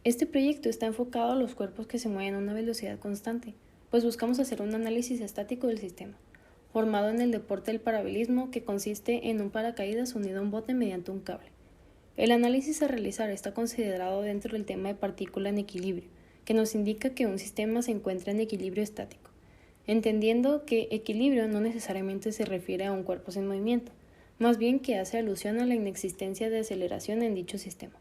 Este proyecto está enfocado a los cuerpos que se mueven a una velocidad constante, pues buscamos hacer un análisis estático del sistema, formado en el deporte del paralelismo, que consiste en un paracaídas unido a un bote mediante un cable. El análisis a realizar está considerado dentro del tema de partícula en equilibrio, que nos indica que un sistema se encuentra en equilibrio estático, entendiendo que equilibrio no necesariamente se refiere a un cuerpo sin movimiento, más bien que hace alusión a la inexistencia de aceleración en dicho sistema.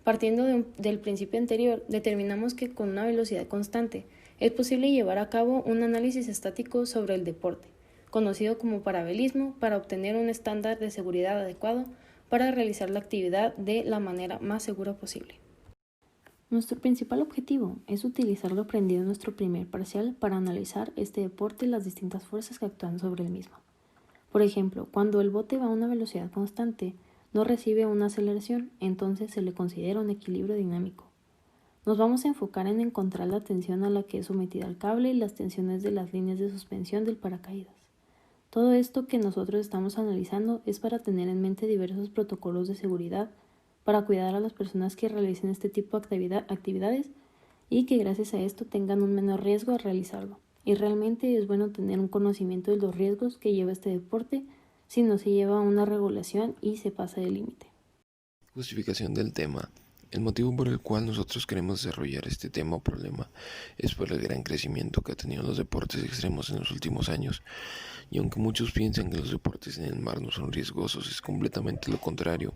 Partiendo del principio anterior, determinamos que con una velocidad constante es posible llevar a cabo un análisis estático sobre el deporte, conocido como paralelismo, para obtener un estándar de seguridad adecuado para realizar la actividad de la manera más segura posible. Nuestro principal objetivo es utilizar lo aprendido en nuestro primer parcial para analizar este deporte y las distintas fuerzas que actúan sobre el mismo. Por ejemplo, cuando el bote va a una velocidad constante, no recibe una aceleración, entonces se le considera un equilibrio dinámico. Nos vamos a enfocar en encontrar la tensión a la que es sometida el cable y las tensiones de las líneas de suspensión del paracaídas. Todo esto que nosotros estamos analizando es para tener en mente diversos protocolos de seguridad para cuidar a las personas que realicen este tipo de actividades y que gracias a esto tengan un menor riesgo al realizarlo. Y realmente es bueno tener un conocimiento de los riesgos que lleva este deporte si no se lleva una regulación y se pasa del límite. Justificación del tema. El motivo por el cual nosotros queremos desarrollar este tema o problema es por el gran crecimiento que ha tenido los deportes extremos en los últimos años. Y aunque muchos piensan que los deportes en el mar no son riesgosos, es completamente lo contrario,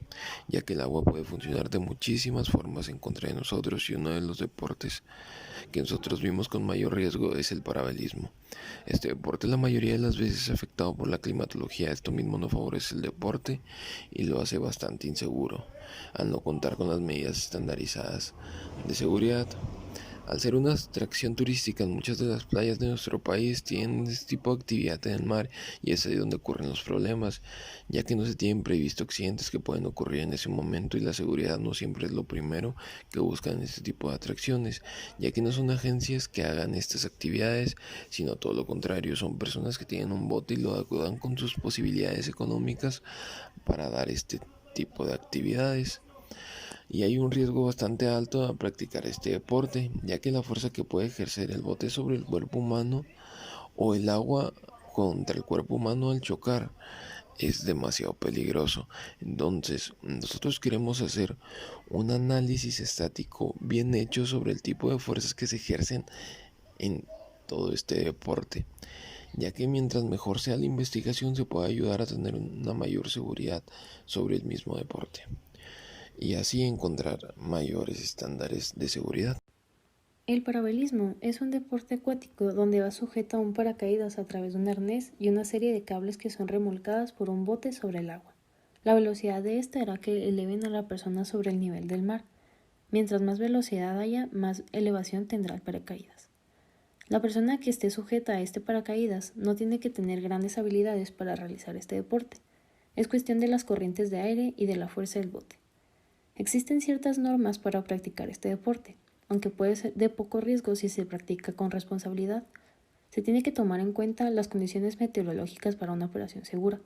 ya que el agua puede funcionar de muchísimas formas en contra de nosotros, y uno de los deportes que nosotros vimos con mayor riesgo es el paralelismo. Este deporte la mayoría de las veces es afectado por la climatología. Esto mismo no favorece el deporte y lo hace bastante inseguro, al no contar con las medidas estandarizadas de seguridad. Al ser una atracción turística, muchas de las playas de nuestro país tienen este tipo de actividad en el mar, y es ahí donde ocurren los problemas, ya que no se tienen previsto accidentes que pueden ocurrir en ese momento, y la seguridad no siempre es lo primero que buscan en este tipo de atracciones, ya que no son agencias que hagan estas actividades, sino todo lo contrario, son personas que tienen un bote y lo acudan con sus posibilidades económicas para dar este tipo de actividades. Y hay un riesgo bastante alto a practicar este deporte, ya que la fuerza que puede ejercer el bote sobre el cuerpo humano o el agua contra el cuerpo humano al chocar es demasiado peligroso. Entonces, nosotros queremos hacer un análisis estático bien hecho sobre el tipo de fuerzas que se ejercen en todo este deporte, ya que mientras mejor sea la investigación se puede ayudar a tener una mayor seguridad sobre el mismo deporte y así encontrar mayores estándares de seguridad. El paralelismo es un deporte acuático donde va sujeto a un paracaídas a través de un arnés y una serie de cables que son remolcadas por un bote sobre el agua. La velocidad de esta hará que eleven a la persona sobre el nivel del mar. Mientras más velocidad haya, más elevación tendrá el paracaídas. La persona que esté sujeta a este paracaídas no tiene que tener grandes habilidades para realizar este deporte. Es cuestión de las corrientes de aire y de la fuerza del bote. Existen ciertas normas para practicar este deporte, aunque puede ser de poco riesgo si se practica con responsabilidad. Se tiene que tomar en cuenta las condiciones meteorológicas para una operación segura.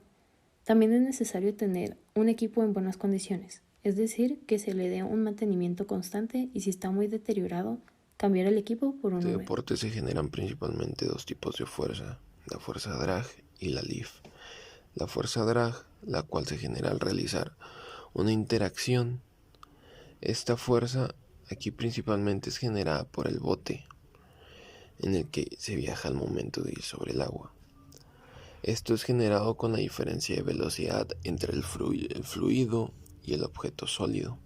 También es necesario tener un equipo en buenas condiciones, es decir, que se le dé un mantenimiento constante y si está muy deteriorado, cambiar el equipo por uno En este nuevo. deporte se generan principalmente dos tipos de fuerza, la fuerza drag y la lift. La fuerza drag, la cual se genera al realizar una interacción. Esta fuerza aquí principalmente es generada por el bote en el que se viaja al momento de ir sobre el agua. Esto es generado con la diferencia de velocidad entre el fluido y el objeto sólido.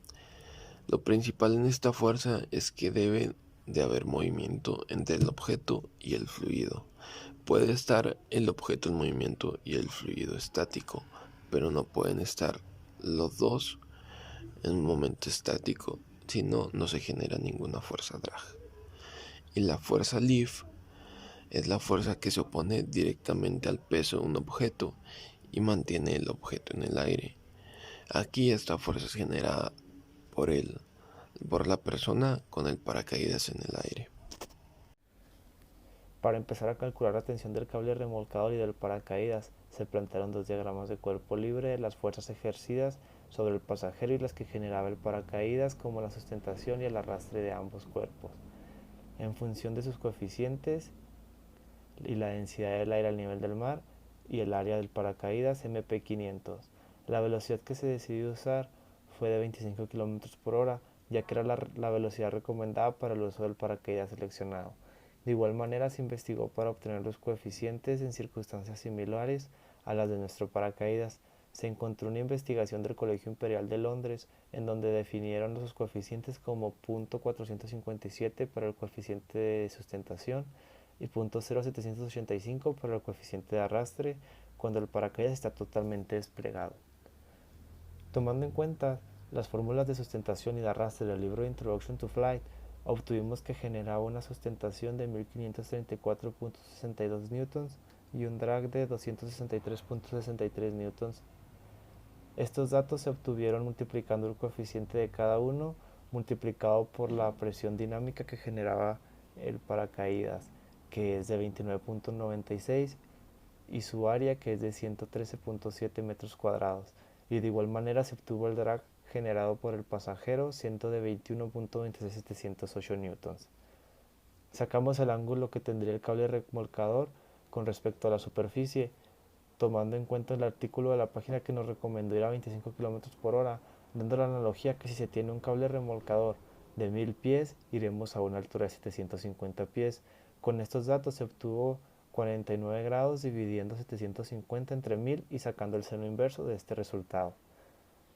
Lo principal en esta fuerza es que debe de haber movimiento entre el objeto y el fluido. Puede estar el objeto en movimiento y el fluido estático, pero no pueden estar los dos en un momento estático, si no, no se genera ninguna fuerza drag. Y la fuerza lift es la fuerza que se opone directamente al peso de un objeto y mantiene el objeto en el aire. Aquí esta fuerza es generada por la persona con el paracaídas en el aire. Para empezar a calcular la tensión del cable remolcador y del paracaídas, se plantearon dos diagramas de cuerpo libre de las fuerzas ejercidas sobre el pasajero y las que generaba el paracaídas, como la sustentación y el arrastre de ambos cuerpos, en función de sus coeficientes y la densidad del aire al nivel del mar y el área del paracaídas MP500. La velocidad que se decidió usar fue de 25 km por hora, ya que era la velocidad recomendada para el uso del paracaídas seleccionado. De igual manera se investigó para obtener los coeficientes en circunstancias similares a las de nuestro paracaídas. Se encontró una investigación del Colegio Imperial de Londres en donde definieron los coeficientes como .457 para el coeficiente de sustentación y .0785 para el coeficiente de arrastre cuando el paracaídas está totalmente desplegado. Tomando en cuenta las fórmulas de sustentación y de arrastre del libro Introduction to Flight, obtuvimos que generaba una sustentación de 1534.62 newtons y un drag de 263.63 newtons. Estos datos se obtuvieron multiplicando el coeficiente de cada uno multiplicado por la presión dinámica que generaba el paracaídas, que es de 29.96, y su área, que es de 113.7 metros cuadrados, y de igual manera se obtuvo el drag generado por el pasajero, siendo de 21.26708 newtons. Sacamos el ángulo que tendría el cable remolcador con respecto a la superficie, tomando en cuenta el artículo de la página que nos recomendó ir a 25 km por hora, dando la analogía que si se tiene un cable remolcador de 1000 pies, iremos a una altura de 750 pies. Con estos datos se obtuvo 49 grados dividiendo 750 entre 1000 y sacando el seno inverso de este resultado.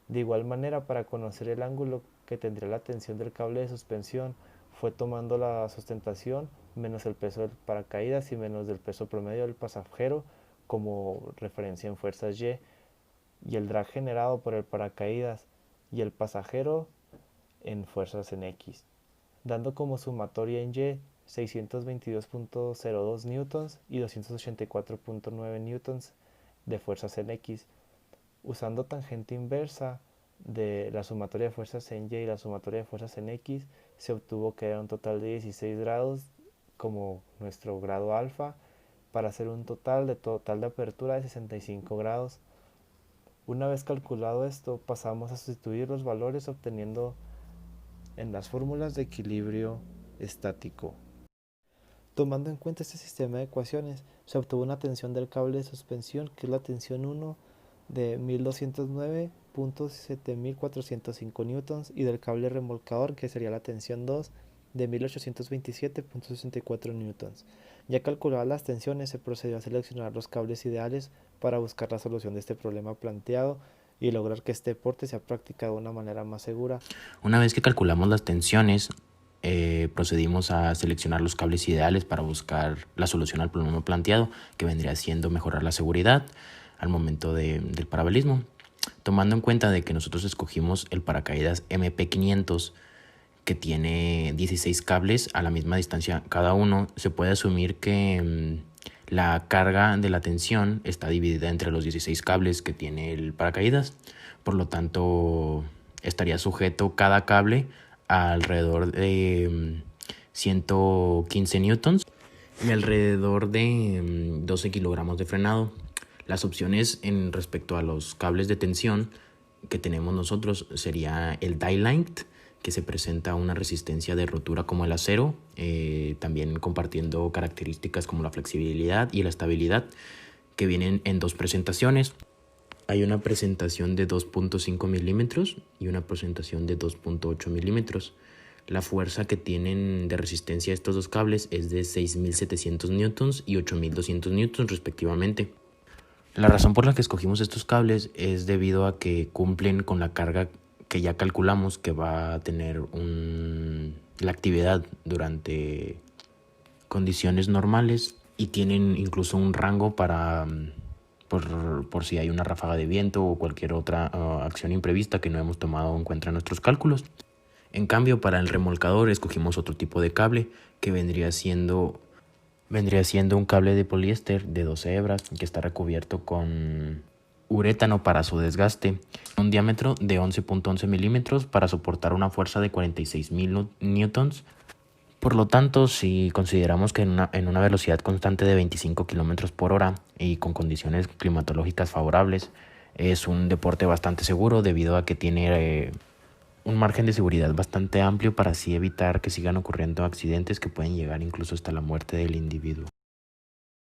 De igual manera, para conocer el ángulo que tendría la tensión del cable de suspensión, fue tomando la sustentación menos el peso del paracaídas y menos del peso promedio del pasajero como referencia en fuerzas Y, y el drag generado por el paracaídas y el pasajero en fuerzas en X, dando como sumatoria en Y 622.02 newtons y 284.9 newtons de fuerzas en X. Usando tangente inversa de la sumatoria de fuerzas en Y y la sumatoria de fuerzas en X, se obtuvo que era un total de 16 grados como nuestro grado alfa, para hacer un total de apertura de 65 grados. Una vez calculado esto, pasamos a sustituir los valores obteniendo en las fórmulas de equilibrio estático. Tomando en cuenta este sistema de ecuaciones, se obtuvo una tensión del cable de suspensión, que es la tensión 1, de 1209.7405 newtons, y del cable remolcador, que sería la tensión 2, de 1827.64 newtons. Ya calculadas las tensiones, se procedió a seleccionar los cables ideales para buscar la solución de este problema planteado y lograr que este deporte sea practicado de una manera más segura. Una vez que calculamos las tensiones, procedimos a seleccionar los cables ideales para buscar la solución al problema planteado, que vendría siendo mejorar la seguridad al momento del paralelismo. Tomando en cuenta de que nosotros escogimos el paracaídas MP500, que tiene 16 cables a la misma distancia cada uno, se puede asumir que la carga de la tensión está dividida entre los 16 cables que tiene el paracaídas. Por lo tanto, estaría sujeto cada cable a alrededor de 115 newtons y alrededor de 12 kilogramos de frenado. Las opciones en respecto a los cables de tensión que tenemos nosotros sería el die length, que se presenta una resistencia de rotura como el acero, también compartiendo características como la flexibilidad y la estabilidad, que vienen en dos presentaciones. Hay una presentación de 2.5 milímetros y una presentación de 2.8 milímetros. La fuerza que tienen de resistencia estos dos cables es de 6.700 newtons y 8.200 newtons respectivamente. La razón por la que escogimos estos cables es debido a que cumplen con la carga que ya calculamos que va a tener la actividad durante condiciones normales, y tienen incluso un rango para por si hay una ráfaga de viento o cualquier otra acción imprevista que no hemos tomado en cuenta en nuestros cálculos. En cambio, para el remolcador escogimos otro tipo de cable, que vendría siendo un cable de poliéster de 12 hebras que está recubierto con urétano para su desgaste, un diámetro de 11.11 milímetros para soportar una fuerza de 46.000 newtons. Por lo tanto, si consideramos que en una velocidad constante de 25 km por hora y con condiciones climatológicas favorables, Es un deporte bastante seguro debido a que tiene un margen de seguridad bastante amplio para así evitar que sigan ocurriendo accidentes que pueden llegar incluso hasta la muerte del individuo.